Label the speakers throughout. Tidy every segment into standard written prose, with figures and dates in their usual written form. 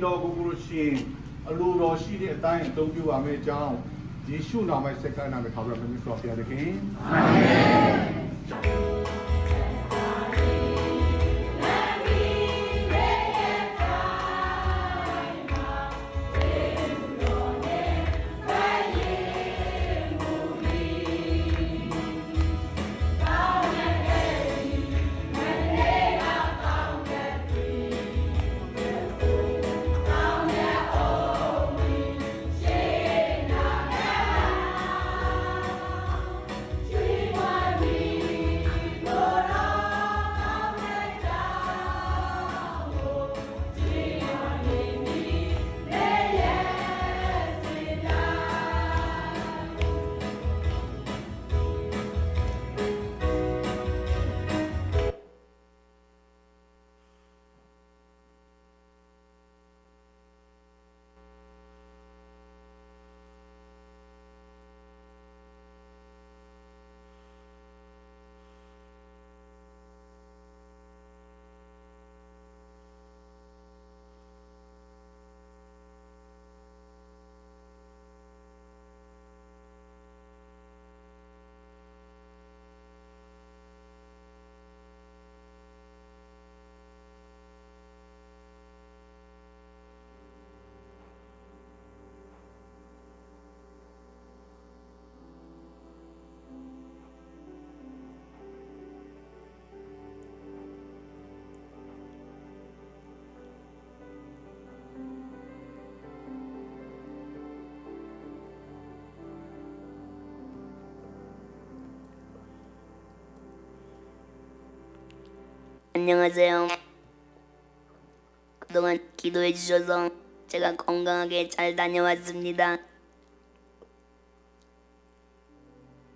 Speaker 1: တော်ကိုကိုရှင်အလိုတော်ရှိတဲ့အတိုင်းအသုံးပြုပါမယ်အကြောင်းယေရှုနာမ၌စက္ကနာမထောက်ရမယ်ဆိုပြရတဲ့ခင်အာမင်
Speaker 2: 안녕하세요. 그동안 기도해 주셔서 제가 건강하게 잘 다녀왔습니다.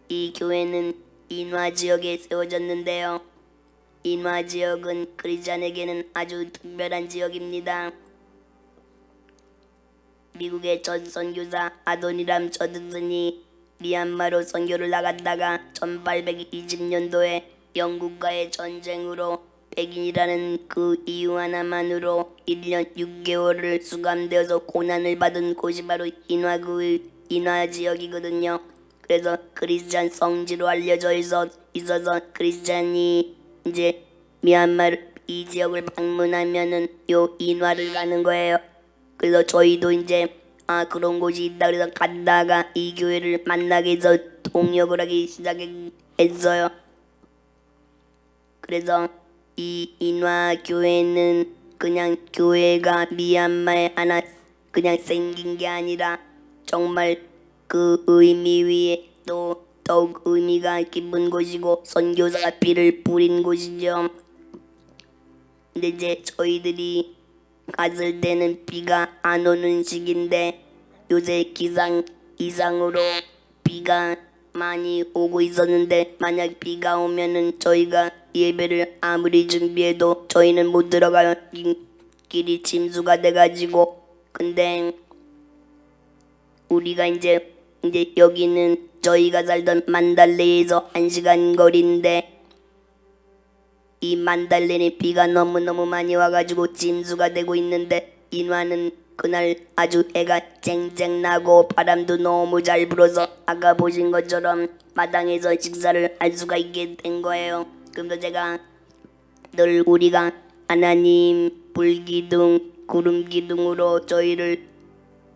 Speaker 2: 이 교회는 인화 지역에 세워졌는데요. 인화 지역은 크리스찬에게는 아주 특별한 지역입니다. 미국의 전 선교사 아도니람 저드슨이 미얀마로 선교를 나갔다가 1820년도에 영국과의 전쟁으로 백인이라는 그 이유 하나만으로 1년 6개월을 수감되어서 고난을 받은 곳이 바로 인화 지역이거든요. 그래서 크리스찬 성지로 알려져 있어서 크리스찬이 이제 미얀마 이 지역을 방문하면은 요 인화를 가는 거예요. 그래서 저희도 이제 그런 곳이 있다 그래서 갔다가 이 교회를 만나게 해서 동역을 하기 시작했어요. 그래서 이 인화 교회는 그냥 교회가 미얀마에 하나 그냥 생긴 게 아니라 정말 그 의미 위에 또 더욱 의미가 깊은 곳이고 선교사가 피를 뿌린 곳이죠. 근데 이제 저희들이 갔을 때는 비가 안 오는 시기인데 요새 기상 이상으로 비가 많이 오고 있었는데 만약 비가 오면은 저희가 예배를 아무리 준비해도 저희는 못 들어가요. 길이 침수가 돼가지고. 근데 우리가 이제 여기는 저희가 살던 만달레에서 1시간 거리인데 이 만달레는 비가 너무너무 많이 와가지고 침수가 되고 있는데 인화는 그날 아주 해가 쨍쨍 나고 바람도 너무 잘 불어서 아까 보신 것처럼 마당에서 식사를 할 수가 있게 된 거예요. 그래서 제가 늘 우리가 하나님 불기둥 구름기둥으로 저희를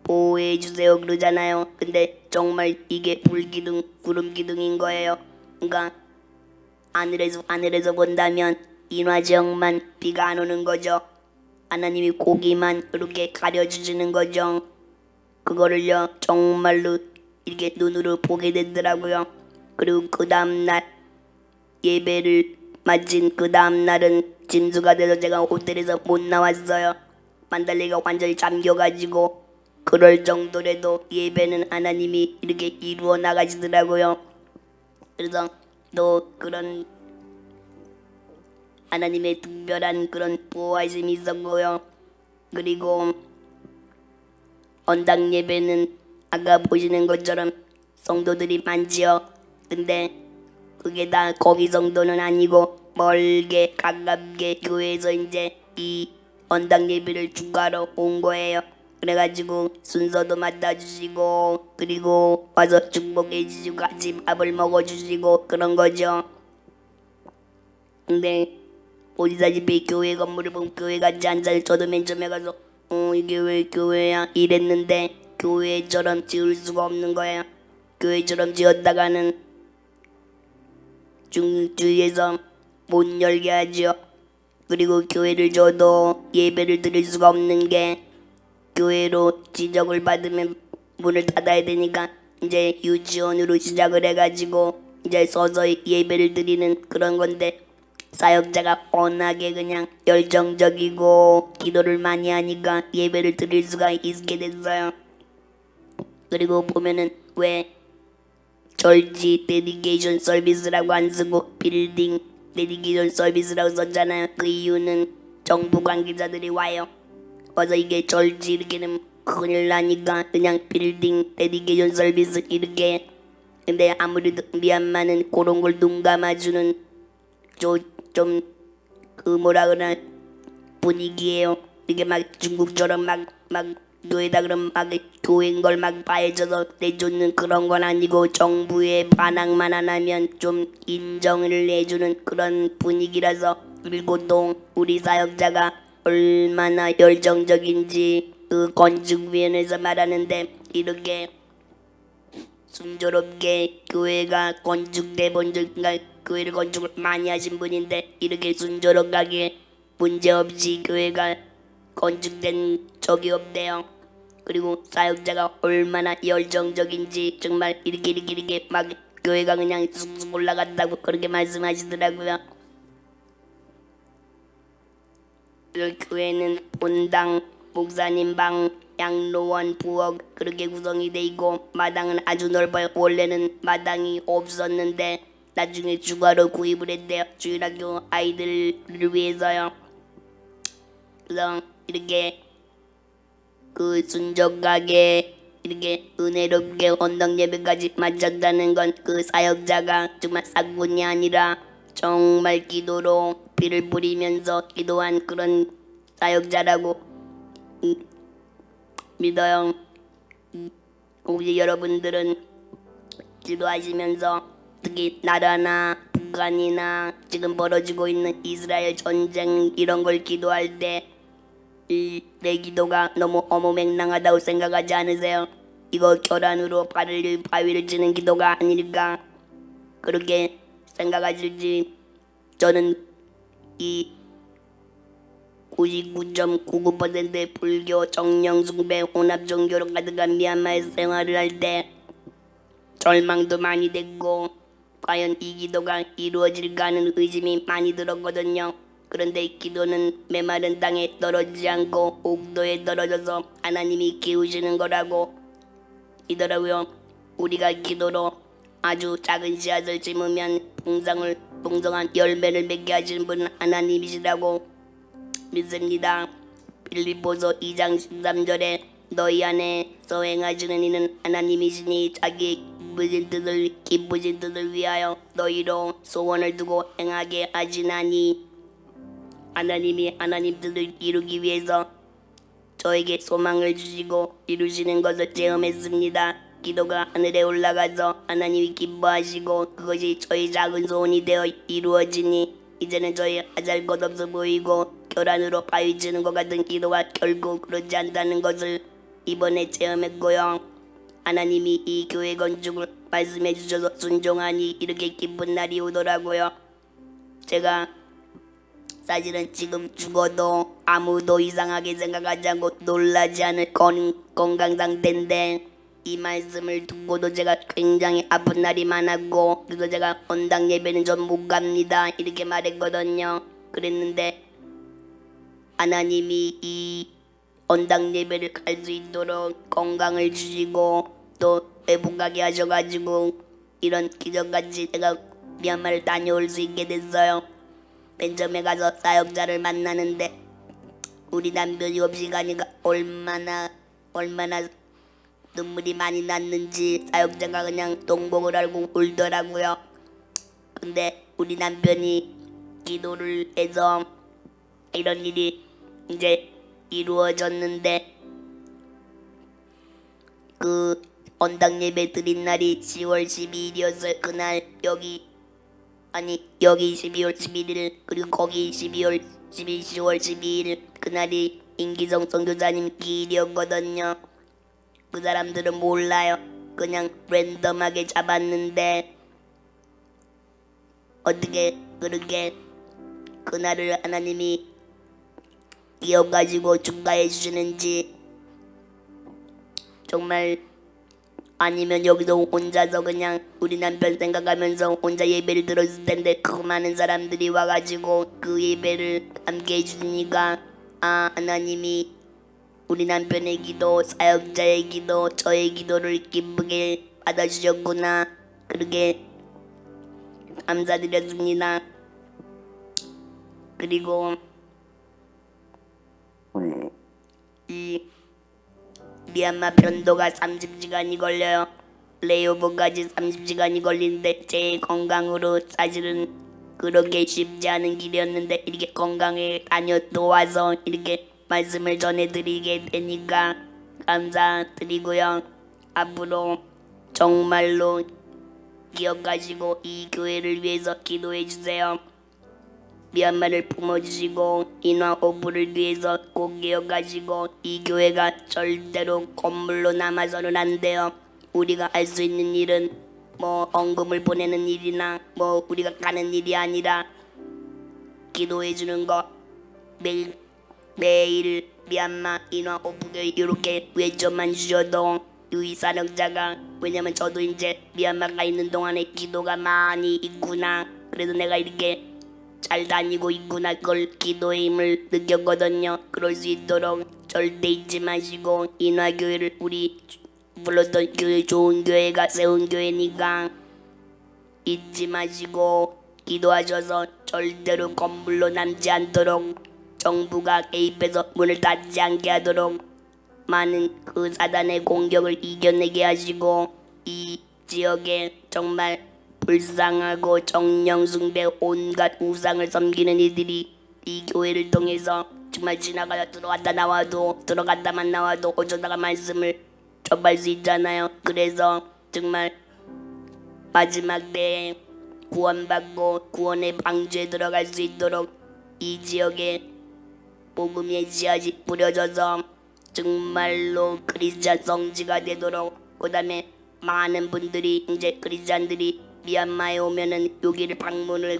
Speaker 2: 보호해 주세요 그러잖아요. 근데 정말 이게 불기둥 구름기둥인 거예요. 그러니까 하늘에서 본다면 인화 지역만 비가 안 오는 거죠. 하나님이 고기만 이렇게 가려주시는 거죠. 그거를요 정말로 이렇게 눈으로 보게 되더라고요. 그리고 그 다음날 예배를 마친 그 다음날은 짐수가 돼서 제가 호텔에서 못 나왔어요. 만달레가 완전히 잠겨가지고 그럴 정도라도 예배는 하나님이 이렇게 이루어 나가시더라고요. 그래서 또 그런 하나님의 특별한 그런 보호하심이 있었고요. 그리고 언당 예배는 아까 보시는 것처럼 성도들이 많지요. 근데 그게 다 거기 정도는 아니고 멀게 가깝게 교회에서 이제 이 헌당 예배를 추가로 온 거예요. 그래가지고 순서도 맡아주시고 그리고 와서 축복해 주시고 같이 밥을 먹어주시고 그런 거죠. 근데 보시다시피 교회 건물을 보면 교회 같지 않잖아요. 저도 맨 처음에 가서 이게 왜 교회야 이랬는데 교회처럼 지을 수가 없는 거예요. 교회처럼 지었다가는 주위에서 못 열게 하죠. 그리고 교회를 줘도 예배를 드릴 수가 없는 게 교회로 지적을 받으면 문을 닫아야 되니까 이제 유치원으로 시작을 해가지고 이제 서서히 예배를 드리는 그런 건데 사역자가 워낙에 그냥 열정적이고 기도를 많이 하니까 예배를 드릴 수가 있게 됐어요. 그리고 보면은 왜 절지 데디케이션 서비스라고 안 쓰고 빌딩 데디케이션 서비스라고 썼잖아요. 그 이유는 정부 관계자들이 와요. 와서 이게 절지 이렇게는 큰일 나니까 그냥 빌딩 데디케이션 서비스 이렇게. 근데 아무래도 미얀마는 그런 걸 눈 감아주는 좀 그 뭐라 그러나 분위기예요. 이게 막 중국처럼 막 교회다 그럼 막 교회인 걸 막 파헤쳐서 내주는 그런 건 아니고 정부의 반항만 안 하면 좀 인정을 해주는 그런 분위기라서. 그리고 또 우리 사역자가 얼마나 열정적인지 그 건축위원회에서 말하는데 이렇게 순조롭게 교회가 건축돼 본 적인가 교회를 건축을 많이 하신 분인데 이렇게 순조롭게 문제없이 교회가 건축된 적이 없대요. 그리고 사역자가 얼마나 열정적인지 정말 이렇게 막 교회가 그냥 쑥쑥 올라간다고 그렇게 말씀하시더라고요. 그 교회는 본당, 목사님 방, 양로원, 부엌 그렇게 구성이 돼 있고 마당은 아주 넓어요. 원래는 마당이 없었는데 나중에 추가로 구입을 했대요. 주일학교 아이들을 위해서요. 그래서 이렇게 그 순적하게 이렇게 은혜롭게 헌당 예배까지 마쳤다는 건 그 사역자가 정말 사군이 아니라 정말 기도로 피를 뿌리면서 기도한 그런 사역자라고 믿어요. 혹시 여러분들은 기도하시면서 특히 나라나 북한이나 지금 벌어지고 있는 이스라엘 전쟁 이런 걸 기도할 때 내 기도가 너무 어무맹랑하다고 생각하지 않으세요? 이거 교란으로 바위를 치는 기도가 아닐까 그렇게 생각하실지. 저는 이 99.99% 불교 정령숭배 혼합 종교로 가득한 미얀마에서 생활을 할 때 절망도 많이 됐고 과연 이 기도가 이루어질까 하는 의심이 많이 들었거든요. 그런데 기도는 메마른 땅에 떨어지지 않고 옥도에 떨어져서 하나님이 키우시는 거라고 이더라고요. 우리가 기도로 아주 작은 씨앗을 심으면 풍성한 열매를 맺게 하시는 분은 하나님이시라고 믿습니다. 빌립보서 2장 13절에 너희 안에서 행하시는 이는 하나님이시니 자기 기쁘신 뜻을 위하여 너희로 소원을 두고 행하게 하시나니. 하나님이 하나님 뜻을 이루기 위해서 저에게 소망을 주시고 이루시는 것을 체험했습니다. 기도가 하늘에 올라가서 하나님이 기뻐하시고 그것이 저희 작은 소원이 되어 이루어지니 이제는 저희 하잘 것 없어 보이고 교란으로 바위치는 것 같은 기도가 결국 그렇지 않다는 것을 이번에 체험했고요. 하나님이 이 교회 건축을 말씀해 주셔서 순종하니 이렇게 기쁜 날이 오더라고요. 제가 사실은 지금 죽어도 아무도 이상하게 생각하지 않고 놀라지 않을 건강 상태인데 이 말씀을 듣고도 제가 굉장히 아픈 날이 많았고 그래서 제가 헌당 예배는 전 못 갑니다 이렇게 말했거든요. 그랬는데 하나님이 이 헌당 예배를 갈 수 있도록 건강을 주시고 또 회복하게 하셔가지고 이런 기적같이 제가 미얀마를 다녀올 수 있게 됐어요. 맨 처음에 가서 사역자를 만나는데 우리 남편이 없이 가니까 얼마나 눈물이 많이 났는지 사역자가 그냥 동복을 알고 울더라고요. 근데 우리 남편이 기도를 해서 이런 일이 이제 이루어졌는데 그 언당 예배 드린 날이 10월 12일이었어요. 그날 여기 12월 11일 그리고 거기 10월 12일 그날이 임기성 선교사님 기일이었거든요. 그 사람들은 몰라요. 그냥 랜덤하게 잡았는데 어떻게 그렇게 그날을 하나님이 이어가지고 축하해 주시는지 정말 아니면 여기서 혼자서 그냥 우리 남편 생각하면서 혼자 예배를 들었을 텐데 그 많은 사람들이 와가지고 그 예배를 함께 해주니까 아 하나님이 우리 남편의 기도, 사역자의 기도, 저의 기도를 기쁘게 받아주셨구나. 그렇게 감사드렸습니다. 그리고 이 미얀마 편도가 30시간이 걸려요. 레이오버까지 30시간이 걸리는데 제 건강으로 사실은 그렇게 쉽지 않은 길이었는데 이렇게 건강에 다녀도 와서 이렇게 말씀을 전해드리게 되니까 감사드리고요. 앞으로 정말로 기억하시고 이 교회를 위해서 기도해 주세요. 미얀마를 품어주시고 인화호부를 위해서 꼭 기억하시고 이 교회가 절대로 건물로 남아서는 안 돼요. 우리가 할 수 있는 일은 뭐 헌금을 보내는 일이나 뭐 우리가 가는 일이 아니라 기도해 주는 거 매일 미얀마 인화호부교회 이렇게 외쳐만 주셔도 유이사역자가 왜냐면 저도 이제 미얀마가 있는 동안에 기도가 많이 있구나. 그래서 내가 이렇게 잘 다니고 있구나 그걸 기도의 힘을 느꼈거든요. 그럴 수 있도록 절대 잊지 마시고 인화교회를 우리 불렀던 교회 좋은 교회가 세운 교회니까 잊지 마시고 기도하셔서 절대로 건물로 남지 않도록 정부가 개입해서 문을 닫지 않게 하도록 많은 그 사단의 공격을 이겨내게 하시고 이 지역에 정말 불쌍하고 정령숭배 온갖 우상을 섬기는 이들이 이 교회를 통해서 정말 지나가다 들어갔다 나와도 들어갔다만 나와도 어쩌다가 말씀을 접할 수 있잖아요. 그래서 정말 마지막 때에 구원받고 구원의 방주에 들어갈 수 있도록 이 지역에 복음의 씨앗이 뿌려져서 정말로 크리스찬 성지가 되도록 그다음에 많은 분들이 이제 크리스찬들이 미얀마에 오면은 여기를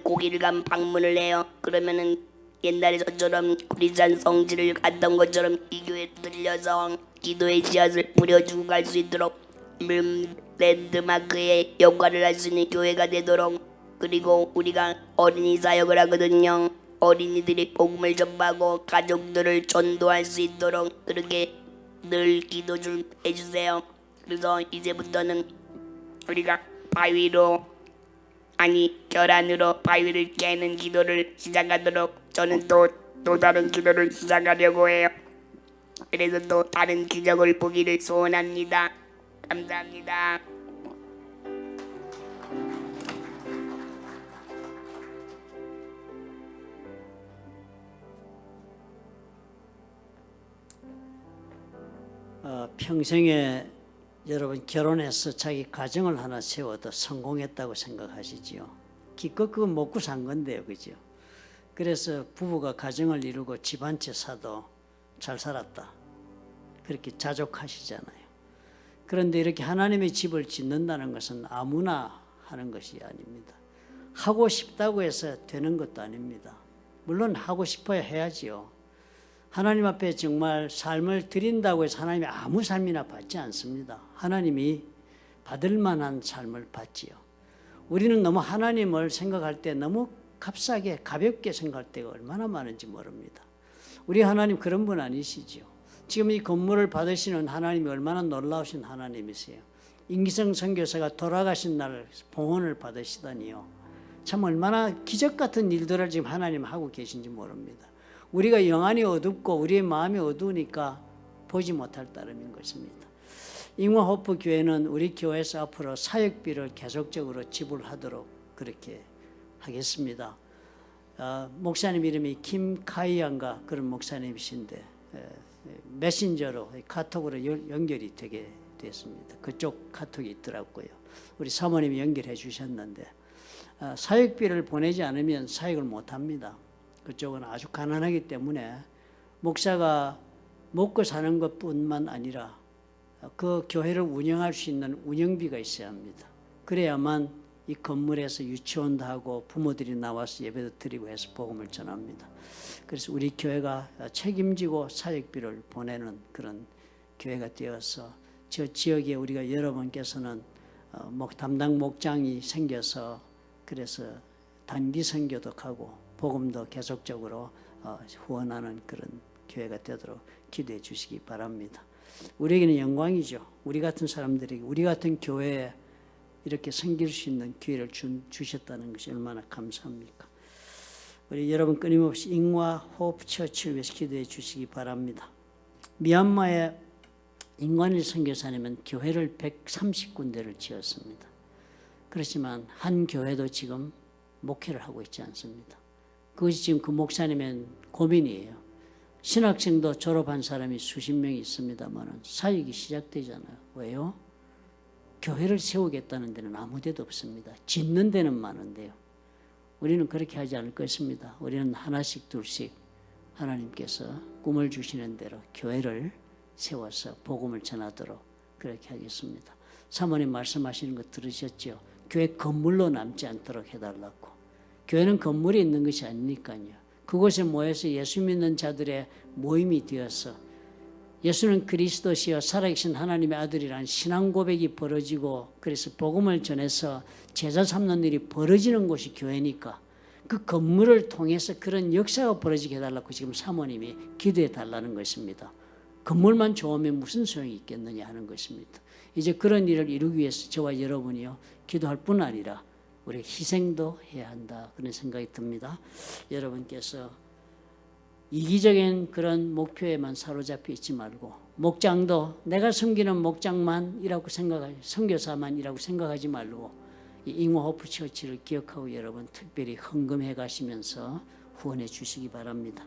Speaker 2: 고기를 간 방문을 해요. 그러면은 옛날에 저처럼 크리스찬 성지를 갔던 것처럼 이 교회에 들려서 기도의 씨앗을 뿌려주고 갈 수 있도록 랜드마크의 역할을 할 수 있는 교회가 되도록 그리고 우리가 어린이 사역을 하거든요. 어린이들이 복음을 전하고 가족들을 전도할 수 있도록 그렇게 늘 기도 좀 해주세요. 그래서 이제부터는 우리가 계란으로 바위를 깨는 기도를 시작하도록 저는 또 다른 기도를 시작하려고 해요. 그래서 또 다른 기적을 보기를 소원합니다. 감사합니다.
Speaker 3: 평생에 여러분 결혼해서 자기 가정을 하나 세워도 성공했다고 생각하시지요. 기껏 그거 먹고 산 건데요, 그죠? 그래서 부부가 가정을 이루고 집 한 채 사도 잘 살았다. 그렇게 자족하시잖아요. 그런데 이렇게 하나님의 집을 짓는다는 것은 아무나 하는 것이 아닙니다. 하고 싶다고 해서 되는 것도 아닙니다. 물론 하고 싶어야 해야지요. 하나님 앞에 정말 삶을 드린다고 해서 하나님이 아무 삶이나 받지 않습니다. 하나님이 받을 만한 삶을 받지요. 우리는 너무 하나님을 생각할 때 너무 값싸게 가볍게 생각할 때가 얼마나 많은지 모릅니다. 우리 하나님 그런 분 아니시지요. 지금 이 건물을 받으시는 하나님이 얼마나 놀라우신 하나님이세요. 임기성 선교사가 돌아가신 날 봉헌을 받으시다니요. 참 얼마나 기적 같은 일들을 지금 하나님 하고 계신지 모릅니다. 우리가 영안이 어둡고 우리의 마음이 어두우니까 보지 못할 따름인 것입니다. 잉화호프 교회는 우리 교회에서 앞으로 사역비를 계속적으로 지불하도록 그렇게 하겠습니다. 목사님 이름이 김카이안가 그런 목사님이신데 메신저로 카톡으로 연결이 되게 됐습니다. 그쪽 카톡이 있더라고요. 우리 사모님이 연결해 주셨는데 사역비를 보내지 않으면 사역을 못합니다. 그쪽은 아주 가난하기 때문에 목사가 먹고 사는 것뿐만 아니라 그 교회를 운영할 수 있는 운영비가 있어야 합니다. 그래야만 이 건물에서 유치원도 하고 부모들이 나와서 예배도 드리고 해서 복음을 전합니다. 그래서 우리 교회가 책임지고 사역비를 보내는 그런 교회가 되어서 저 지역에 우리가 여러분께서는 담당 목장이 생겨서 그래서 단기 선교도 하고 복음도 계속적으로 후원하는 그런 교회가 되도록 기도해 주시기 바랍니다. 우리에게는 영광이죠. 우리 같은 사람들에게 우리 같은 교회에 이렇게 섬길 수 있는 기회를 주셨다는 것이 얼마나 감사합니까? 우리 여러분 끊임없이 잉와 호흡 처치를 위해서 기도해 주시기 바랍니다. 미얀마의 인관일 선교사님은 교회를 130군데를 지었습니다. 그렇지만 한 교회도 지금 목회를 하고 있지 않습니다. 그것이 지금 그 목사님의 고민이에요. 신학생도 졸업한 사람이 수십 명이 있습니다만 사역이 시작되잖아요. 왜요? 교회를 세우겠다는 데는 아무 데도 없습니다. 짓는 데는 많은데요. 우리는 그렇게 하지 않을 것입니다. 우리는 하나씩 둘씩 하나님께서 꿈을 주시는 대로 교회를 세워서 복음을 전하도록 그렇게 하겠습니다. 사모님 말씀하시는 거 들으셨죠? 교회 건물로 남지 않도록 해달라고. 교회는 건물이 있는 것이 아니니까요. 그곳에 모여서 예수 믿는 자들의 모임이 되어서 예수는 그리스도시여 살아계신 하나님의 아들이라는 신앙 고백이 벌어지고 그래서 복음을 전해서 제자 삼는 일이 벌어지는 곳이 교회니까 그 건물을 통해서 그런 역사가 벌어지게 해달라고 지금 사모님이 기도해 달라는 것입니다. 건물만 좋으면 무슨 소용이 있겠느냐 하는 것입니다. 이제 그런 일을 이루기 위해서 저와 여러분이요 기도할 뿐 아니라 우리 희생도 해야 한다 그런 생각이 듭니다. 여러분께서 이기적인 그런 목표에만 사로잡혀 있지 말고 목장도 내가 섬기는 목장만이라고 생각하지 선교사만이라고 생각하지 말고 이 잉어호프 처치를 기억하고 여러분 특별히 헌금해 가시면서 후원해 주시기 바랍니다.